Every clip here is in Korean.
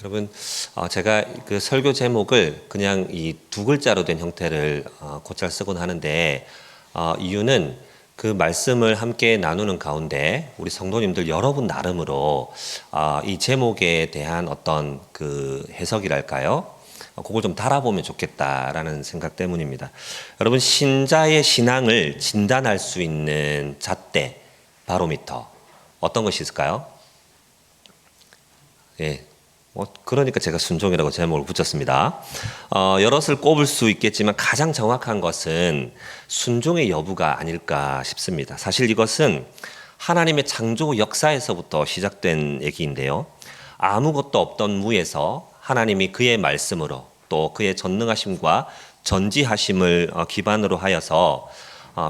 여러분, 제가 그 설교 제목을 그냥 이 두 글자로 된 형태를 곧잘 쓰곤 하는데, 이유는 그 말씀을 함께 나누는 가운데 우리 성도님들 여러분 나름으로 이 제목에 대한 어떤 그 해석이랄까요? 그걸 좀 달아보면 좋겠다라는 생각 때문입니다. 여러분, 신자의 신앙을 진단할 수 있는 잣대, 바로미터, 어떤 것이 있을까요? 예. 그러니까 제가 순종이라고 제목을 붙였습니다. 여럿을 꼽을 수 있겠지만 가장 정확한 것은 순종의 여부가 아닐까 싶습니다. 사실 이것은 하나님의 창조 역사에서부터 시작된 얘기인데요. 아무것도 없던 무에서 하나님이 그의 말씀으로 또 그의 전능하심과 전지하심을 기반으로 하여서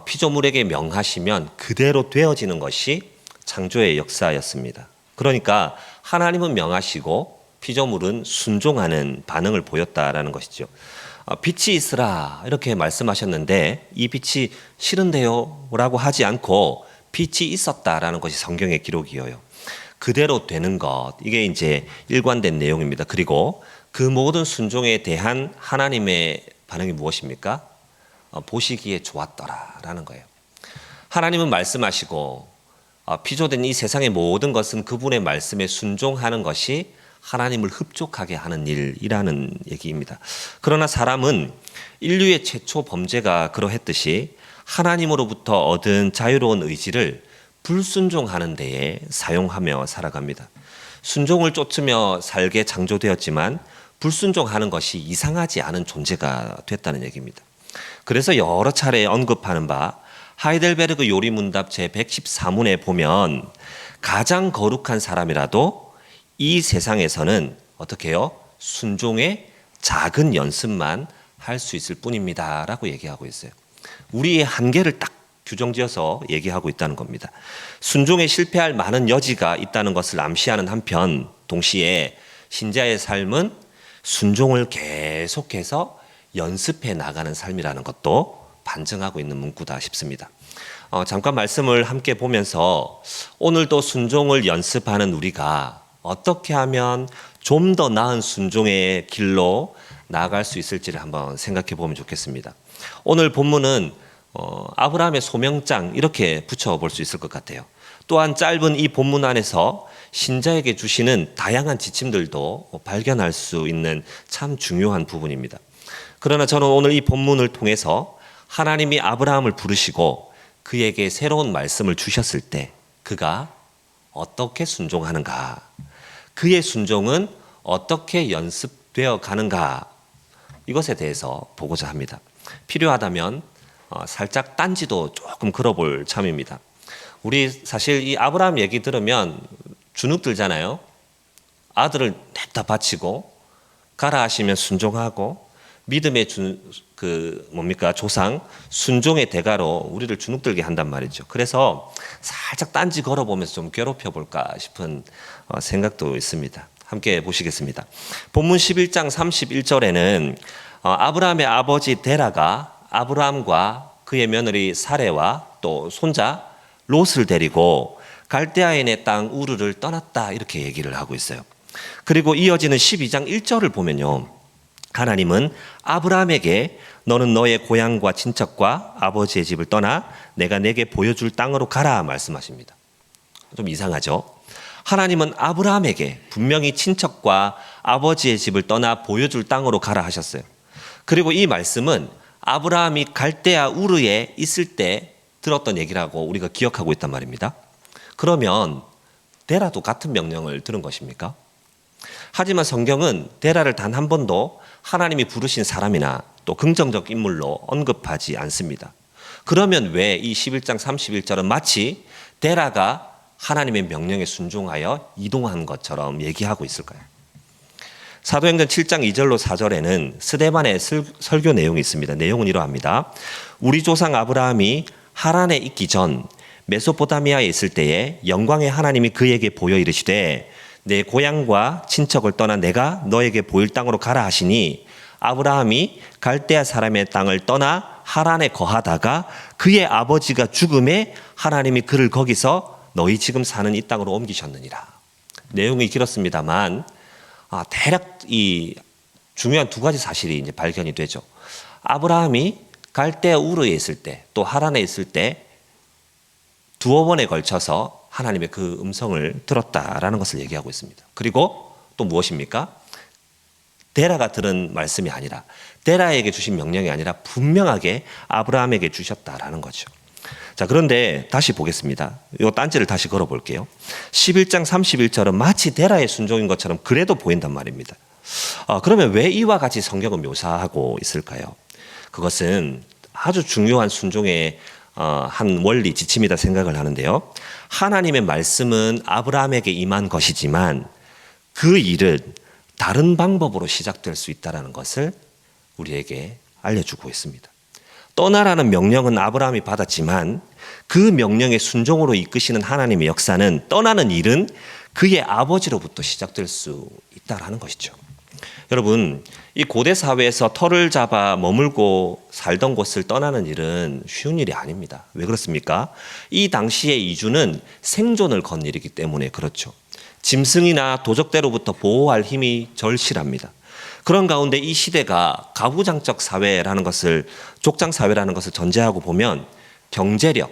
피조물에게 명하시면 그대로 되어지는 것이 창조의 역사였습니다. 그러니까 하나님은 명하시고 피조물은 순종하는 반응을 보였다라는 것이죠. 빛이 있으라 이렇게 말씀하셨는데 이 빛이 싫은데요 라고 하지 않고 빛이 있었다라는 것이 성경의 기록이에요. 그대로 되는 것, 이게 이제 일관된 내용입니다. 그리고 그 모든 순종에 대한 하나님의 반응이 무엇입니까? 보시기에 좋았더라라는 거예요. 하나님은 말씀하시고 피조된 이 세상의 모든 것은 그분의 말씀에 순종하는 것이 하나님을 흡족하게 하는 일이라는 얘기입니다. 그러나 사람은 인류의 최초 범죄가 그러했듯이 하나님으로부터 얻은 자유로운 의지를 불순종하는 데에 사용하며 살아갑니다. 순종을 쫓으며 살게 창조되었지만 불순종하는 것이 이상하지 않은 존재가 됐다는 얘기입니다. 그래서 여러 차례 언급하는 바 하이델베르그 요리문답 제114문에 보면 가장 거룩한 사람이라도 이 세상에서는 어떻게 해요? 순종의 작은 연습만 할 수 있을 뿐입니다 라고 얘기하고 있어요. 우리의 한계를 딱 규정지어서 얘기하고 있다는 겁니다. 순종에 실패할 많은 여지가 있다는 것을 암시하는 한편 동시에 신자의 삶은 순종을 계속해서 연습해 나가는 삶이라는 것도 반증하고 있는 문구다 싶습니다. 잠깐 말씀을 함께 보면서 오늘도 순종을 연습하는 우리가 어떻게 하면 좀 더 나은 순종의 길로 나아갈 수 있을지를 한번 생각해 보면 좋겠습니다. 오늘 본문은 아브라함의 소명장 이렇게 붙여볼 수 있을 것 같아요. 또한 짧은 이 본문 안에서 신자에게 주시는 다양한 지침들도 발견할 수 있는 참 중요한 부분입니다. 그러나 저는 오늘 이 본문을 통해서 하나님이 아브라함을 부르시고 그에게 새로운 말씀을 주셨을 때 그가 어떻게 순종하는가, 그의 순종은 어떻게 연습되어 가는가, 이것에 대해서 보고자 합니다. 필요하다면 살짝 딴지도 조금 걸어볼 참입니다. 우리 사실 이 아브라함 얘기 들으면 주눅 들잖아요. 아들을 냅다 바치고 가라 하시면 순종하고 믿음의 조상 순종의 대가로 우리를 주눅들게 한단 말이죠. 그래서 살짝 딴지 걸어보면서 좀 괴롭혀 볼까 싶은 생각도 있습니다. 함께 보시겠습니다. 본문 11장 31절에는 아브라함의 아버지 데라가 아브라함과 그의 며느리 사레와 또 손자 롯을 데리고 갈대아인의 땅 우르를 떠났다 이렇게 얘기를 하고 있어요. 그리고 이어지는 12장 1절을 보면요, 하나님은 아브라함에게 너는 너의 고향과 친척과 아버지의 집을 떠나 내가 내게 보여줄 땅으로 가라 말씀하십니다. 좀 이상하죠? 하나님은 아브라함에게 분명히 친척과 아버지의 집을 떠나 보여줄 땅으로 가라 하셨어요. 그리고 이 말씀은 아브라함이 갈대아 우르에 있을 때 들었던 얘기라고 우리가 기억하고 있단 말입니다. 그러면 데라도 같은 명령을 들은 것입니까? 하지만 성경은 데라를 단 한 번도 하나님이 부르신 사람이나 또 긍정적 인물로 언급하지 않습니다. 그러면 왜 이 11장 31절은 마치 데라가 하나님의 명령에 순종하여 이동한 것처럼 얘기하고 있을까요? 사도행전 7장 2절로 4절에는 스데반의 설교 내용이 있습니다. 내용은 이러합니다. 우리 조상 아브라함이 하란에 있기 전 메소포타미아에 있을 때에 영광의 하나님이 그에게 보여 이르시되 내 고향과 친척을 떠나 내가 너에게 보일 땅으로 가라 하시니 아브라함이 갈대아 사람의 땅을 떠나 하란에 거하다가 그의 아버지가 죽음에 하나님이 그를 거기서 너희 지금 사는 이 땅으로 옮기셨느니라. 내용이 길었습니다만 대략 이 중요한 두 가지 사실이 이제 발견이 되죠. 아브라함이 갈대아 우르에 있을 때, 또 하란에 있을 때 두어 번에 걸쳐서 하나님의 그 음성을 들었다라는 것을 얘기하고 있습니다. 그리고 또 무엇입니까? 데라가 들은 말씀이 아니라, 데라에게 주신 명령이 아니라 분명하게 아브라함에게 주셨다라는 거죠. 자, 그런데 다시 보겠습니다. 이 딴지를 다시 걸어볼게요. 11장 31절은 마치 데라의 순종인 것처럼 그래도 보인단 말입니다. 그러면 왜 이와 같이 성경은 묘사하고 있을까요? 그것은 아주 중요한 순종의 한 원리 지침이다 생각을 하는데요. 하나님의 말씀은 아브라함에게 임한 것이지만 그 일은 다른 방법으로 시작될 수 있다는 것을 우리에게 알려주고 있습니다. 떠나라는 명령은 아브라함이 받았지만 그 명령의 순종으로 이끄시는 하나님의 역사는, 떠나는 일은 그의 아버지로부터 시작될 수 있다는 것이죠. 여러분, 이 고대 사회에서 터를 잡아 머물고 살던 곳을 떠나는 일은 쉬운 일이 아닙니다. 왜 그렇습니까? 이 당시의 이주는 생존을 건 일이기 때문에 그렇죠. 짐승이나 도적대로부터 보호할 힘이 절실합니다. 그런 가운데 이 시대가 가부장적 사회라는 것을, 족장 사회라는 것을 전제하고 보면 경제력,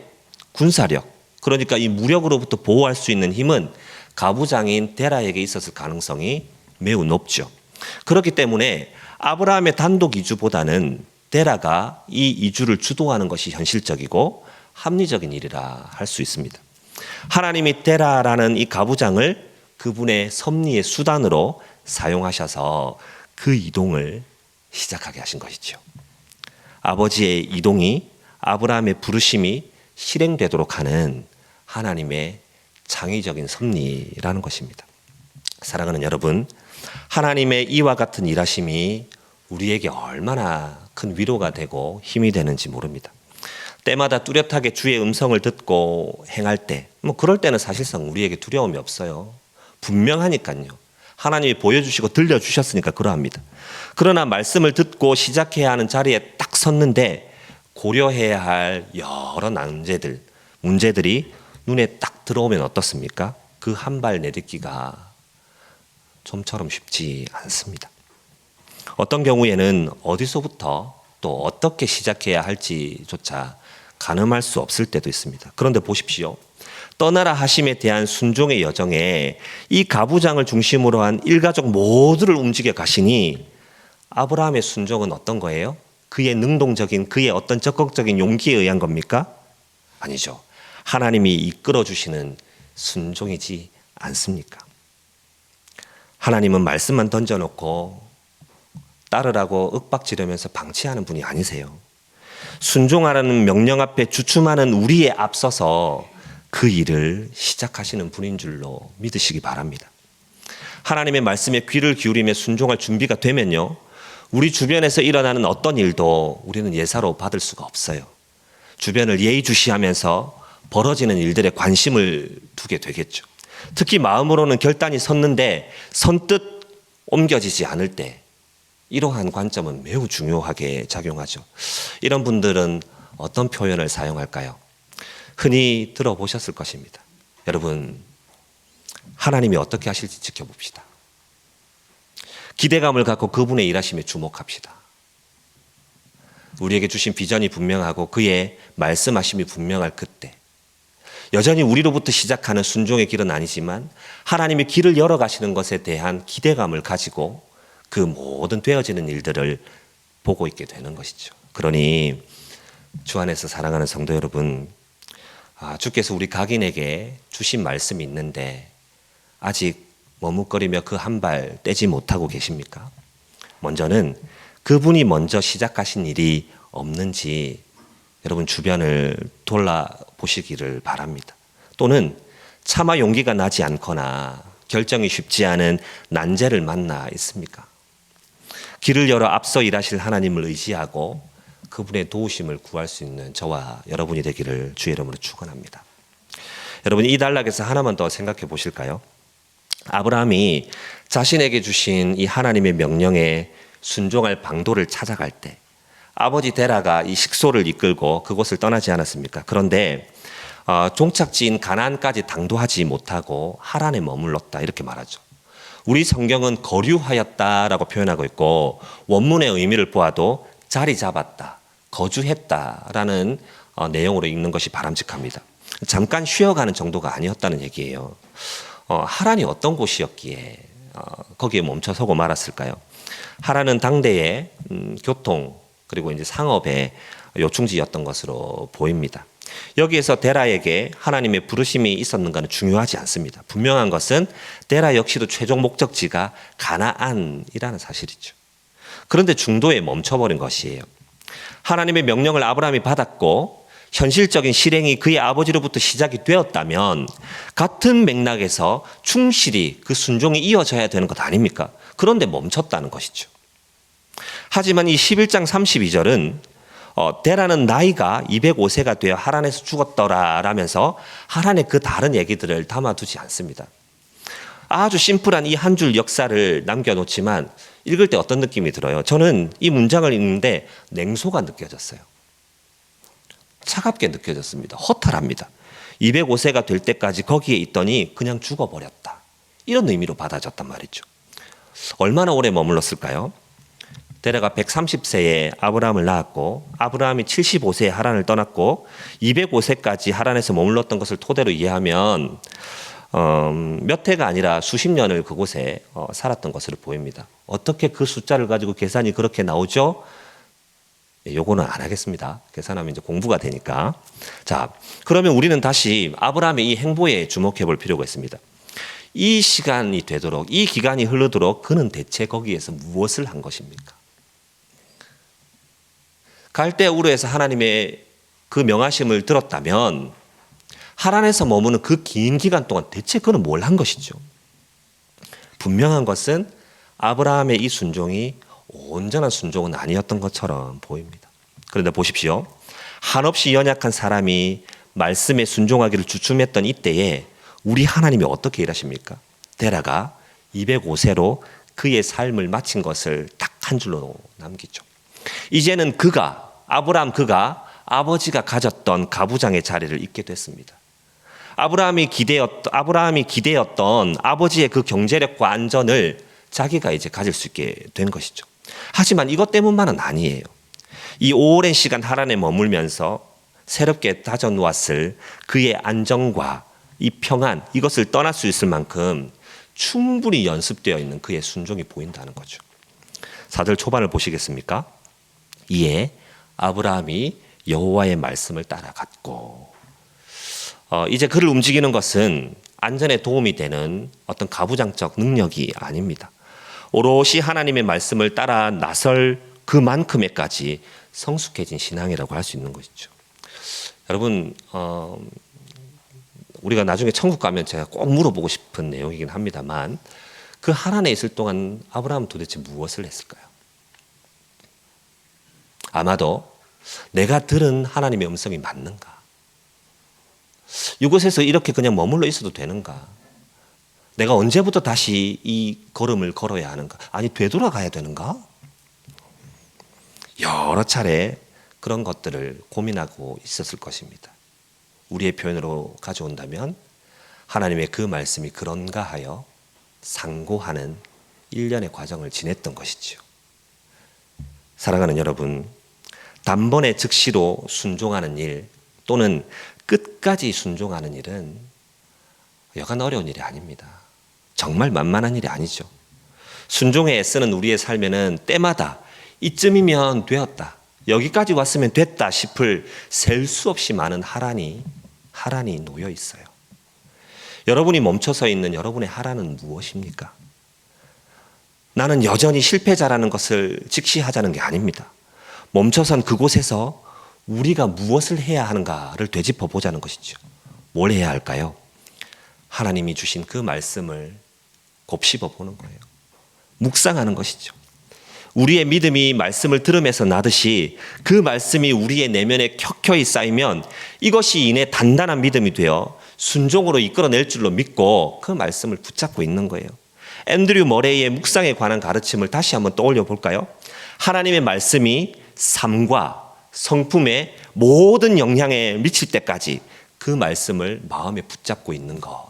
군사력, 그러니까 이 무력으로부터 보호할 수 있는 힘은 가부장인 데라에게 있었을 가능성이 매우 높죠. 그렇기 때문에 아브라함의 단독 이주보다는 데라가 이 이주를 주도하는 것이 현실적이고 합리적인 일이라 할 수 있습니다. 하나님이 데라라는 이 가부장을 그분의 섭리의 수단으로 사용하셔서 그 이동을 시작하게 하신 것이죠. 아버지의 이동이, 아브라함의 부르심이 실행되도록 하는 하나님의 창의적인 섭리라는 것입니다. 사랑하는 여러분, 하나님의 이와 같은 일하심이 우리에게 얼마나 큰 위로가 되고 힘이 되는지 모릅니다. 때마다 뚜렷하게 주의 음성을 듣고 행할 때, 그럴 때는 사실상 우리에게 두려움이 없어요. 분명하니까요. 하나님이 보여주시고 들려주셨으니까 그러합니다. 그러나 말씀을 듣고 시작해야 하는 자리에 딱 섰는데 고려해야 할 여러 문제들이 눈에 딱 들어오면 어떻습니까? 그 한 발 내딛기가 좀처럼 쉽지 않습니다. 어떤 경우에는 어디서부터 또 어떻게 시작해야 할지조차 가늠할 수 없을 때도 있습니다. 그런데 보십시오. 떠나라 하심에 대한 순종의 여정에 이 가부장을 중심으로 한 일가족 모두를 움직여 가시니 아브라함의 순종은 어떤 거예요? 그의 능동적인, 그의 어떤 적극적인 용기에 의한 겁니까? 아니죠. 하나님이 이끌어 주시는 순종이지 않습니까? 하나님은 말씀만 던져놓고 따르라고 윽박지르면서 방치하는 분이 아니세요. 순종하라는 명령 앞에 주춤하는 우리에 앞서서 그 일을 시작하시는 분인 줄로 믿으시기 바랍니다. 하나님의 말씀에 귀를 기울이며 순종할 준비가 되면요, 우리 주변에서 일어나는 어떤 일도 우리는 예사로 받을 수가 없어요. 주변을 예의주시하면서 벌어지는 일들에 관심을 두게 되겠죠. 특히 마음으로는 결단이 섰는데 선뜻 옮겨지지 않을 때 이러한 관점은 매우 중요하게 작용하죠. 이런 분들은 어떤 표현을 사용할까요? 흔히 들어보셨을 것입니다. 여러분, 하나님이 어떻게 하실지 지켜봅시다. 기대감을 갖고 그분의 일하심에 주목합시다. 우리에게 주신 비전이 분명하고 그의 말씀하심이 분명할 그때, 여전히 우리로부터 시작하는 순종의 길은 아니지만 하나님이 길을 열어가시는 것에 대한 기대감을 가지고 그 모든 되어지는 일들을 보고 있게 되는 것이죠. 그러니 주 안에서 사랑하는 성도 여러분, 주께서 우리 각인에게 주신 말씀이 있는데 아직 머뭇거리며 그 한 발 떼지 못하고 계십니까? 먼저는 그분이 먼저 시작하신 일이 없는지 여러분 주변을 돌아보시기를 바랍니다. 또는 차마 용기가 나지 않거나 결정이 쉽지 않은 난제를 만나 있습니까? 길을 열어 앞서 일하실 하나님을 의지하고 그분의 도우심을 구할 수 있는 저와 여러분이 되기를 주의 이름으로 축원합니다. 여러분, 이 단락에서 하나만 더 생각해 보실까요? 아브라함이 자신에게 주신 이 하나님의 명령에 순종할 방도를 찾아갈 때 아버지 데라가 이 식소를 이끌고 그곳을 떠나지 않았습니까? 그런데 종착지인 가나안까지 당도하지 못하고 하란에 머물렀다 이렇게 말하죠. 우리 성경은 거류하였다라고 표현하고 있고 원문의 의미를 보아도 자리 잡았다, 거주했다라는 내용으로 읽는 것이 바람직합니다. 잠깐 쉬어가는 정도가 아니었다는 얘기예요. 하란이 어떤 곳이었기에 거기에 멈춰서고 말았을까요? 하란은 당대의 교통 그리고 이제 상업의 요충지였던 것으로 보입니다. 여기에서 데라에게 하나님의 부르심이 있었는가는 중요하지 않습니다. 분명한 것은 데라 역시도 최종 목적지가 가나안이라는 사실이죠. 그런데 중도에 멈춰버린 것이에요. 하나님의 명령을 아브라함이 받았고 현실적인 실행이 그의 아버지로부터 시작이 되었다면 같은 맥락에서 충실히 그 순종이 이어져야 되는 것 아닙니까? 그런데 멈췄다는 것이죠. 하지만 이 11장 32절은 데라는 나이가 205세가 되어 하란에서 죽었더라 라면서 하란의 그 다른 얘기들을 담아두지 않습니다. 아주 심플한 이 한 줄 역사를 남겨놓지만 읽을 때 어떤 느낌이 들어요? 저는 이 문장을 읽는데 냉소가 느껴졌어요. 차갑게 느껴졌습니다. 허탈합니다. 205세가 될 때까지 거기에 있더니 그냥 죽어버렸다. 이런 의미로 받아졌단 말이죠. 얼마나 오래 머물렀을까요? 데라가 130세에 아브라함을 낳았고 아브라함이 75세에 하란을 떠났고 205세까지 하란에서 머물렀던 것을 토대로 이해하면 몇 해가 아니라 수십 년을 그곳에 살았던 것으로 보입니다. 어떻게 그 숫자를 가지고 계산이 그렇게 나오죠? 요거는 안 하겠습니다. 계산하면 이제 공부가 되니까. 자, 그러면 우리는 다시 아브라함의 이 행보에 주목해 볼 필요가 있습니다. 이 시간이 되도록, 이 기간이 흐르도록 그는 대체 거기에서 무엇을 한 것입니까? 갈대아 우르에서 하나님의 그 명하심을 들었다면 하란에서 머무는 그 긴 기간 동안 대체 그는 뭘 한 것이죠? 분명한 것은 아브라함의 이 순종이 온전한 순종은 아니었던 것처럼 보입니다. 그런데 보십시오. 한없이 연약한 사람이 말씀에 순종하기를 주춤했던 이때에 우리 하나님이 어떻게 일하십니까? 데라가 205세로 그의 삶을 마친 것을 딱 한 줄로 남기죠. 이제는 아브라함 그가 아버지가 가졌던 가부장의 자리를 잇게 됐습니다. 아브라함이 기대었던 아버지의 그 경제력과 안전을 자기가 이제 가질 수 있게 된 것이죠. 하지만 이것 때문만은 아니에요. 이 오랜 시간 하란에 머물면서 새롭게 다져놓았을 그의 안정과 이 평안, 이것을 떠날 수 있을 만큼 충분히 연습되어 있는 그의 순종이 보인다는 거죠. 4절 초반을 보시겠습니까? 이에 아브라함이 여호와의 말씀을 따라갔고, 이제 그를 움직이는 것은 안전에 도움이 되는 어떤 가부장적 능력이 아닙니다. 오롯이 하나님의 말씀을 따라 나설 그만큼에까지 성숙해진 신앙이라고 할 수 있는 것이죠. 여러분, 우리가 나중에 천국 가면 제가 꼭 물어보고 싶은 내용이긴 합니다만 그 하란에 있을 동안 아브라함은 도대체 무엇을 했을까요? 아마도 내가 들은 하나님의 음성이 맞는가? 이곳에서 이렇게 그냥 머물러 있어도 되는가? 내가 언제부터 다시 이 걸음을 걸어야 하는가? 아니, 되돌아가야 되는가? 여러 차례 그런 것들을 고민하고 있었을 것입니다. 우리의 표현으로 가져온다면 하나님의 그 말씀이 그런가 하여 상고하는 일련의 과정을 지냈던 것이지요. 사랑하는 여러분, 단번에 즉시로 순종하는 일 또는 끝까지 순종하는 일은 여간 어려운 일이 아닙니다. 정말 만만한 일이 아니죠. 순종에 애쓰는 우리의 삶에는 때마다 이쯤이면 되었다, 여기까지 왔으면 됐다 싶을 셀 수 없이 많은 하란이 놓여 있어요. 여러분이 멈춰서 있는 여러분의 하란은 무엇입니까? 나는 여전히 실패자라는 것을 직시하자는 게 아닙니다. 멈춰선 그곳에서 우리가 무엇을 해야 하는가를 되짚어 보자는 것이죠. 뭘 해야 할까요? 하나님이 주신 그 말씀을 곱씹어 보는 거예요. 묵상하는 것이죠. 우리의 믿음이 말씀을 들으면서 나듯이 그 말씀이 우리의 내면에 켜켜이 쌓이면 이것이 이내 단단한 믿음이 되어 순종으로 이끌어낼 줄로 믿고 그 말씀을 붙잡고 있는 거예요. 앤드류 머레이의 묵상에 관한 가르침을 다시 한번 떠올려 볼까요? 하나님의 말씀이 삶과 성품에 모든 영향에 미칠 때까지 그 말씀을 마음에 붙잡고 있는 것.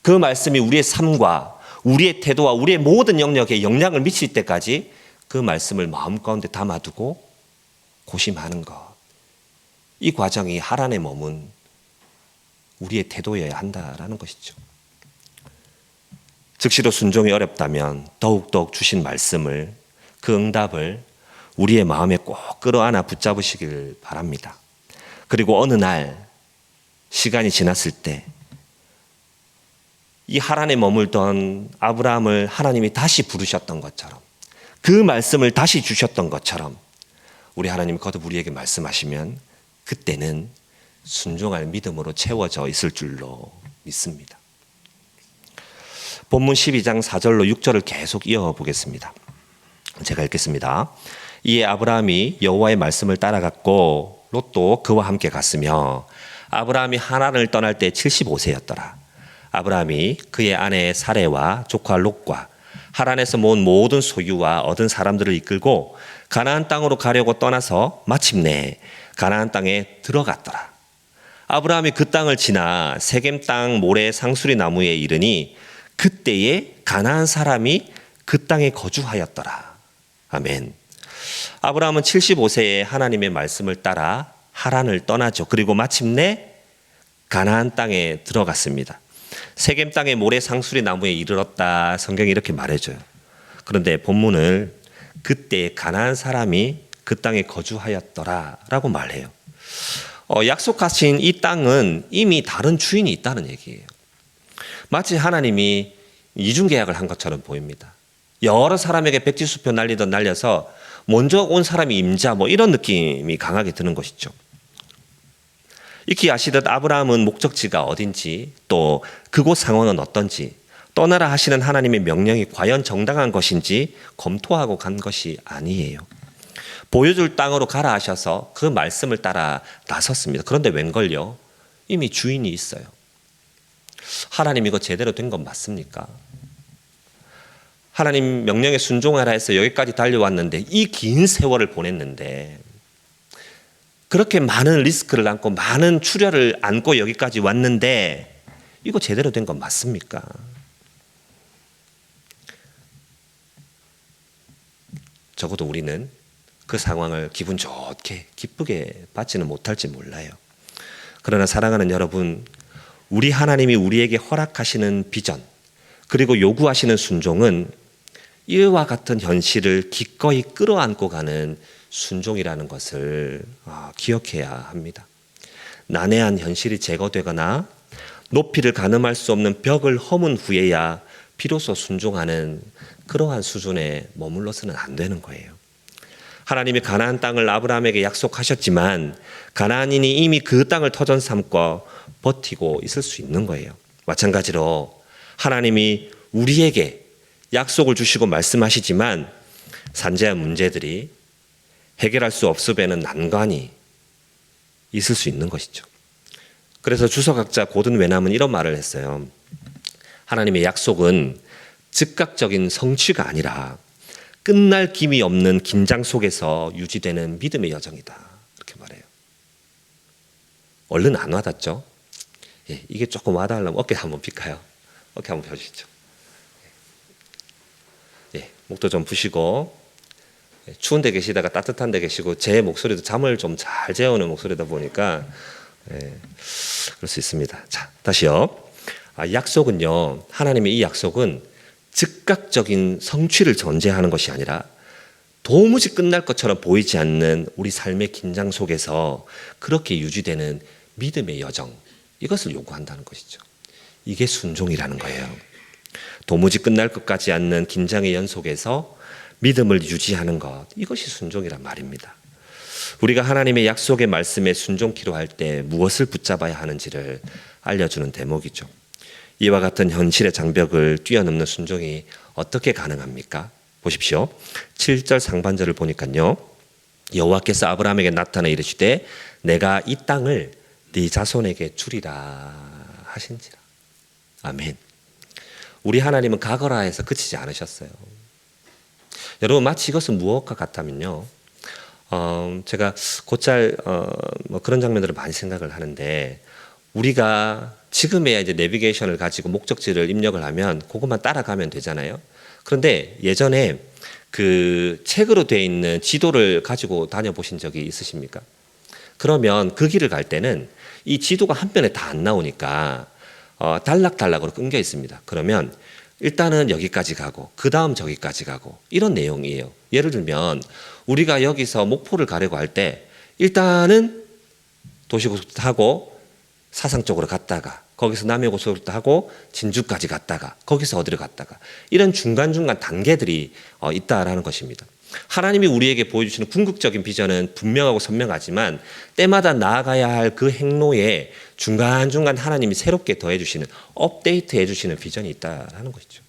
그 말씀이 우리의 삶과 우리의 태도와 우리의 모든 영역에 영향을 미칠 때까지 그 말씀을 마음 가운데 담아두고 고심하는 것. 이 과정이 하란에 머문 우리의 태도여야 한다라는 것이죠. 즉시로 순종이 어렵다면 더욱더욱 주신 말씀을, 그 응답을 우리의 마음에 꼭 끌어안아 붙잡으시길 바랍니다. 그리고 어느 날 시간이 지났을 때 이 하란에 머물던 아브라함을 하나님이 다시 부르셨던 것처럼, 그 말씀을 다시 주셨던 것처럼 우리 하나님이 거듭 우리에게 말씀하시면 그때는 순종할 믿음으로 채워져 있을 줄로 믿습니다. 본문 12장 4절로 6절을 계속 이어보겠습니다. 제가 읽겠습니다. 이에 아브라함이 여호와의 말씀을 따라갔고 롯도 그와 함께 갔으며 아브라함이 하란을 떠날 때 75세였더라. 아브라함이 그의 아내 사레와 조카 롯과 하란에서 모은 모든 소유와 얻은 사람들을 이끌고 가나안 땅으로 가려고 떠나서 마침내 가나안 땅에 들어갔더라. 아브라함이 그 땅을 지나 세겜 땅 모래 상수리 나무에 이르니 그때에 가나안 사람이 그 땅에 거주하였더라. 아멘. 아브라함은 75세에 하나님의 말씀을 따라 하란을 떠나죠. 그리고 마침내 가나안 땅에 들어갔습니다. 세겜 땅의 모래 상수리 나무에 이르렀다. 성경이 이렇게 말해줘요. 그런데 본문을 그때 가나안 사람이 그 땅에 거주하였더라 라고 말해요. 약속하신 이 땅은 이미 다른 주인이 있다는 얘기예요. 마치 하나님이 이중계약을 한 것처럼 보입니다. 여러 사람에게 백지수표 날리던 날려서 먼저 온 사람이 임자, 이런 느낌이 강하게 드는 것이죠. 익히 아시듯 아브라함은 목적지가 어딘지, 또 그곳 상황은 어떤지, 떠나라 하시는 하나님의 명령이 과연 정당한 것인지 검토하고 간 것이 아니에요. 보여줄 땅으로 가라 하셔서 그 말씀을 따라 나섰습니다. 그런데 웬걸요? 이미 주인이 있어요. 하나님 이거 제대로 된 건 맞습니까? 하나님 명령에 순종하라 해서 여기까지 달려왔는데, 이 긴 세월을 보냈는데, 그렇게 많은 리스크를 안고 많은 출혈을 안고 여기까지 왔는데 이거 제대로 된 건 맞습니까? 적어도 우리는 그 상황을 기분 좋게 기쁘게 받지는 못할지 몰라요. 그러나 사랑하는 여러분, 우리 하나님이 우리에게 허락하시는 비전, 그리고 요구하시는 순종은 이와 같은 현실을 기꺼이 끌어안고 가는 순종이라는 것을 기억해야 합니다. 난해한 현실이 제거되거나 높이를 가늠할 수 없는 벽을 허문 후에야 비로소 순종하는 그러한 수준에 머물러서는 안 되는 거예요. 하나님이 가나안 땅을 아브라함에게 약속하셨지만 가나안인이 이미 그 땅을 터전 삼고 버티고 있을 수 있는 거예요. 마찬가지로 하나님이 우리에게 약속을 주시고 말씀하시지만 산재한 문제들이 해결할 수 없으면은 난관이 있을 수 있는 것이죠. 그래서 주석학자 고든 웨남은 이런 말을 했어요. 하나님의 약속은 즉각적인 성취가 아니라 끝날 김이 없는 긴장 속에서 유지되는 믿음의 여정이다. 이렇게 말해요. 얼른 안 와닿죠? 예, 이게 조금 와닿으려면 어깨 한번 펴까요? 어깨 한번 펴주시죠. 예, 목도 좀 푸시고, 추운 데 계시다가 따뜻한 데 계시고, 제 목소리도 잠을 좀 잘 재우는 목소리다 보니까 그럴 수 있습니다. 자, 다시요. 약속은요, 하나님의 이 약속은 즉각적인 성취를 전제하는 것이 아니라 도무지 끝날 것처럼 보이지 않는 우리 삶의 긴장 속에서 그렇게 유지되는 믿음의 여정, 이것을 요구한다는 것이죠. 이게 순종이라는 거예요. 도무지 끝날 것 같지 않는 긴장의 연속에서 믿음을 유지하는 것, 이것이 순종이란 말입니다. 우리가 하나님의 약속의 말씀에 순종키로 할 때 무엇을 붙잡아야 하는지를 알려주는 대목이죠. 이와 같은 현실의 장벽을 뛰어넘는 순종이 어떻게 가능합니까? 보십시오. 7절 상반절을 보니까요, 여호와께서 아브라함에게 나타나 이르시되 내가 이 땅을 네 자손에게 주리라 하신지라. 아멘. 우리 하나님은 가거라 해서 그치지 않으셨어요. 여러분, 마치 이것은 무엇과 같다면요, 제가 곧잘 그런 장면들을 많이 생각을 하는데, 우리가 지금에야 이제 내비게이션을 가지고 목적지를 입력을 하면 그것만 따라가면 되잖아요. 그런데 예전에 그 책으로 되어 있는 지도를 가지고 다녀보신 적이 있으십니까? 그러면 그 길을 갈 때는 이 지도가 한 편에 다 안 나오니까 단락단락으로 끊겨 있습니다. 그러면 일단은 여기까지 가고 그 다음 저기까지 가고 이런 내용이에요. 예를 들면 우리가 여기서 목포를 가려고 할 때 일단은 도시고속도 타고 사상 쪽으로 갔다가 거기서 남해고속도로 타고 진주까지 갔다가 거기서 어디로 갔다가 이런 중간중간 단계들이 있다라는 것입니다. 하나님이 우리에게 보여주시는 궁극적인 비전은 분명하고 선명하지만 때마다 나아가야 할 그 행로에 중간중간 하나님이 새롭게 더해주시는 업데이트 해주시는 비전이 있다라는 것이죠.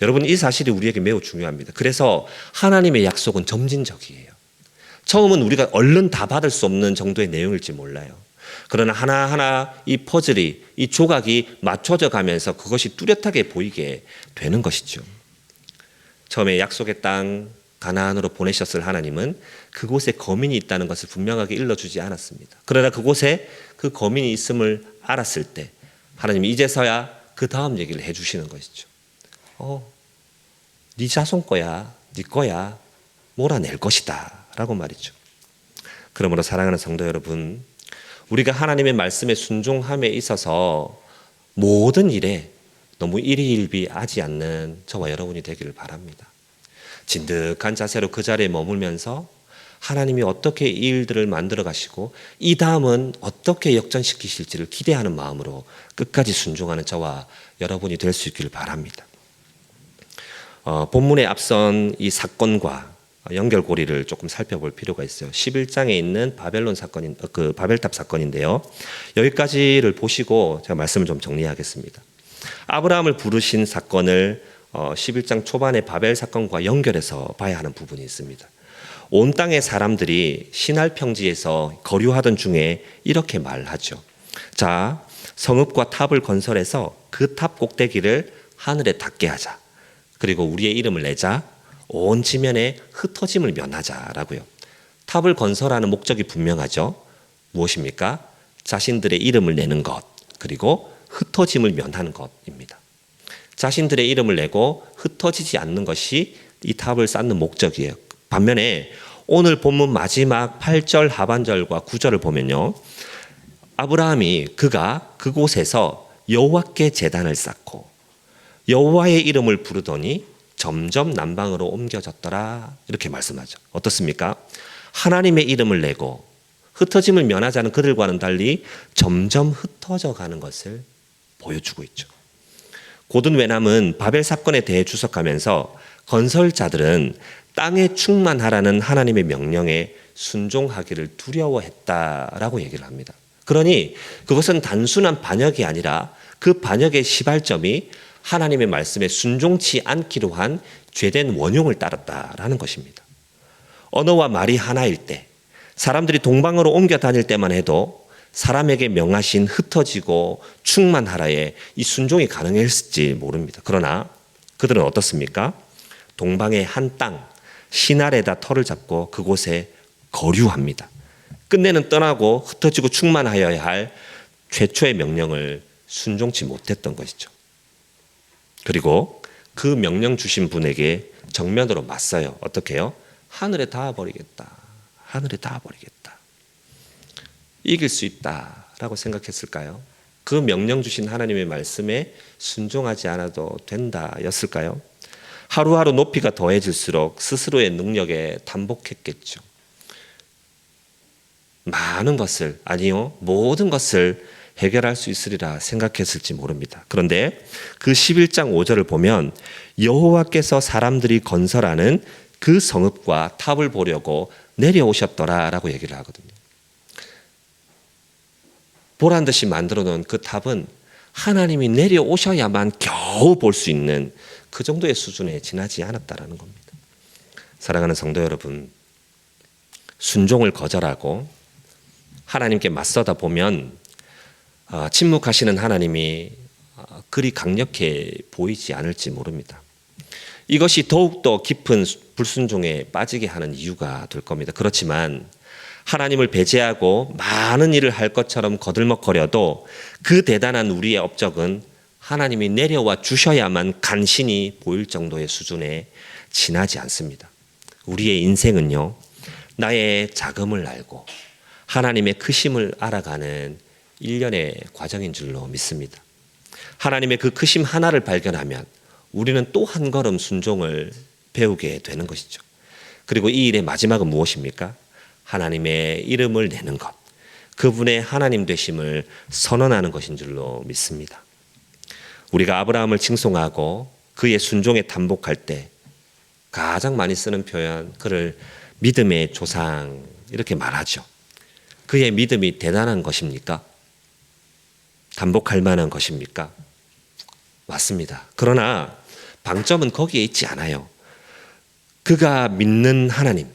여러분, 이 사실이 우리에게 매우 중요합니다. 그래서 하나님의 약속은 점진적이에요. 처음은 우리가 얼른 다 받을 수 없는 정도의 내용일지 몰라요. 그러나 하나하나 이 퍼즐이, 이 조각이 맞춰져 가면서 그것이 뚜렷하게 보이게 되는 것이죠. 처음에 약속의 땅 가나안으로 보내셨을 하나님은 그곳에 거민이 있다는 것을 분명하게 일러주지 않았습니다. 그러나 그곳에 그 거민이 있음을 알았을 때 하나님이 이제서야 그 다음 얘기를 해주시는 것이죠. 네 자손 거야, 네 거야, 몰아낼 것이다 라고 말이죠. 그러므로 사랑하는 성도 여러분, 우리가 하나님의 말씀에 순종함에 있어서 모든 일에 너무 일희일비하지 않는 저와 여러분이 되기를 바랍니다. 진득한 자세로 그 자리에 머물면서 하나님이 어떻게 이 일들을 만들어 가시고 이 다음은 어떻게 역전시키실지를 기대하는 마음으로 끝까지 순종하는 저와 여러분이 될 수 있기를 바랍니다. 본문에 앞선 이 사건과 연결고리를 조금 살펴볼 필요가 있어요. 11장에 있는 바벨론 사건인 그 바벨탑 사건인데요. 여기까지를 보시고 제가 말씀을 좀 정리하겠습니다. 아브라함을 부르신 사건을 11장 초반의 바벨 사건과 연결해서 봐야 하는 부분이 있습니다. 온 땅의 사람들이 신할 평지에서 거류하던 중에 이렇게 말하죠. 자, 성읍과 탑을 건설해서 그 탑 꼭대기를 하늘에 닿게 하자. 그리고 우리의 이름을 내자. 온 지면에 흩어짐을 면하자라고요. 탑을 건설하는 목적이 분명하죠. 무엇입니까? 자신들의 이름을 내는 것, 그리고 흩어짐을 면하는 것입니다. 자신들의 이름을 내고 흩어지지 않는 것이 이 탑을 쌓는 목적이에요. 반면에 오늘 본문 마지막 8절 하반절과 9절을 보면요, 아브라함이 그가 그곳에서 여호와께 제단을 쌓고 여호와의 이름을 부르더니 점점 남방으로 옮겨졌더라 이렇게 말씀하죠. 어떻습니까? 하나님의 이름을 내고 흩어짐을 면하자는 그들과는 달리 점점 흩어져 가는 것을 보여주고 있죠. 고든 웨남은 바벨 사건에 대해 주석하면서 건설자들은 땅에 충만하라는 하나님의 명령에 순종하기를 두려워했다라고 얘기를 합니다. 그러니 그것은 단순한 반역이 아니라 그 반역의 시발점이 하나님의 말씀에 순종치 않기로 한 죄된 원흉을 따랐다라는 것입니다. 언어와 말이 하나일 때, 사람들이 동방으로 옮겨 다닐 때만 해도 사람에게 명하신 흩어지고 충만하라에 이 순종이 가능했을지 모릅니다. 그러나 그들은 어떻습니까? 동방의 한 땅, 시날에다 터를 잡고 그곳에 거류합니다. 끝내는 떠나고 흩어지고 충만하여야 할 최초의 명령을 순종치 못했던 것이죠. 그리고 그 명령 주신 분에게 정면으로 맞서요. 어떻게 해요? 하늘에 닿아버리겠다. 하늘에 닿아버리겠다. 이길 수 있다라고 생각했을까요? 그 명령 주신 하나님의 말씀에 순종하지 않아도 된다였을까요? 하루하루 높이가 더해질수록 스스로의 능력에 단복했겠죠. 많은 것을, 아니요, 모든 것을 해결할 수 있으리라 생각했을지 모릅니다. 그런데 그 11장 5절을 보면 여호와께서 사람들이 건설하는 그 성읍과 탑을 보려고 내려오셨더라라고 얘기를 하거든요. 보란 듯이 만들어 놓은 그 탑은 하나님이 내려오셔야만 겨우 볼 수 있는 그 정도의 수준에 지나지 않았다라는 겁니다. 사랑하는 성도 여러분, 순종을 거절하고 하나님께 맞서다 보면 침묵하시는 하나님이 그리 강력해 보이지 않을지 모릅니다. 이것이 더욱더 깊은 불순종에 빠지게 하는 이유가 될 겁니다. 그렇지만 하나님을 배제하고 많은 일을 할 것처럼 거들먹거려도 그 대단한 우리의 업적은 하나님이 내려와 주셔야만 간신히 보일 정도의 수준에 지나지 않습니다. 우리의 인생은요, 나의 작음을 알고 하나님의 크심을 알아가는 일련의 과정인 줄로 믿습니다. 하나님의 그 크심 하나를 발견하면 우리는 또 한 걸음 순종을 배우게 되는 것이죠. 그리고 이 일의 마지막은 무엇입니까? 하나님의 이름을 내는 것, 그분의 하나님 되심을 선언하는 것인 줄로 믿습니다. 우리가 아브라함을 칭송하고 그의 순종에 담복할 때 가장 많이 쓰는 표현, 그를 믿음의 조상 이렇게 말하죠. 그의 믿음이 대단한 것입니까? 담복할 만한 것입니까? 맞습니다. 그러나 방점은 거기에 있지 않아요. 그가 믿는 하나님,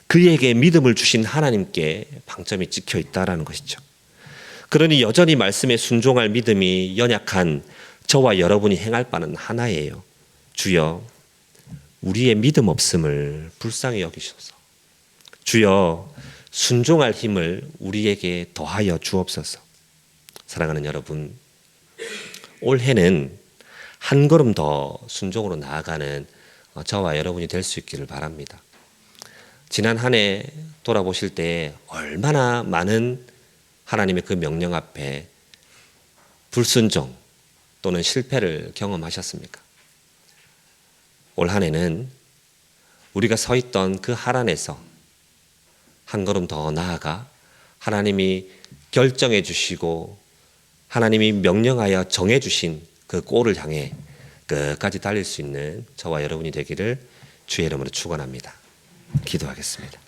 그에게 믿음을 주신 하나님께 방점이 찍혀 있다라는 것이죠. 그러니 여전히 말씀에 순종할 믿음이 연약한 저와 여러분이 행할 바는 하나예요. 주여, 우리의 믿음 없음을 불쌍히 여기소서. 주여, 순종할 힘을 우리에게 더하여 주옵소서. 사랑하는 여러분, 올해는 한 걸음 더 순종으로 나아가는 저와 여러분이 될 수 있기를 바랍니다. 지난 한 해 돌아보실 때 얼마나 많은 하나님의 그 명령 앞에 불순종 또는 실패를 경험하셨습니까? 올 한 해는 우리가 서 있던 그 하란에서 한 걸음 더 나아가 하나님이 결정해 주시고 하나님이 명령하여 정해 주신 그 골을 향해 끝까지 달릴 수 있는 저와 여러분이 되기를 주의 이름으로 축원합니다. 기도하겠습니다.